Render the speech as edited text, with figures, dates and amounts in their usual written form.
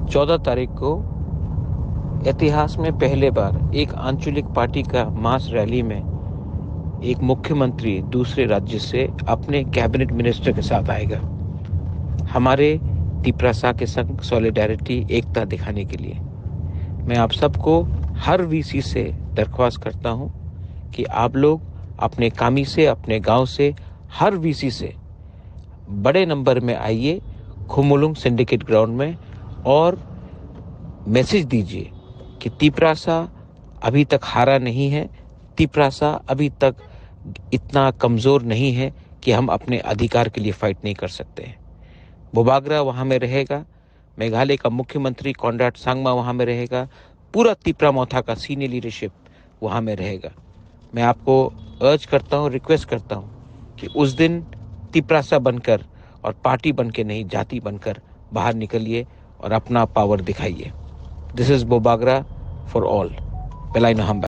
14 तारीख को इतिहास में पहले बार एक आंचलिक पार्टी का मास रैली में एक मुख्यमंत्री दूसरे राज्य से अपने कैबिनेट मिनिस्टर के साथ आएगा, हमारे तिपरासा के संग सॉलिडारिटी, एकता दिखाने के लिए। मैं आप सबको हर वीसी से दरख्वास्त करता हूं कि आप लोग अपने कामी से, अपने गांव से, हर वीसी से बड़े नंबर में आइए खुमुलुंग सिंडिकेट ग्राउंड में और मैसेज दीजिए कि तिपरासा अभी तक हारा नहीं है, तिपरासा अभी तक इतना कमज़ोर नहीं है कि हम अपने अधिकार के लिए फाइट नहीं कर सकते हैं। बोबाग्रा वहाँ में रहेगा, मेघालय का मुख्यमंत्री कॉनराड सांगमा वहाँ में रहेगा, पूरा तिपरामोथा का सीनियर लीडरशिप वहाँ में रहेगा। मैं आपको अर्ज करता हूँ, रिक्वेस्ट करता हूँ कि उस दिन तिपरासा बनकर और पार्टी बनकर नहीं, जाति बनकर बाहर निकलिए और अपना पावर दिखाइए। दिस इज बोबाग्रा फॉर ऑल। पेलाई नहम्बा।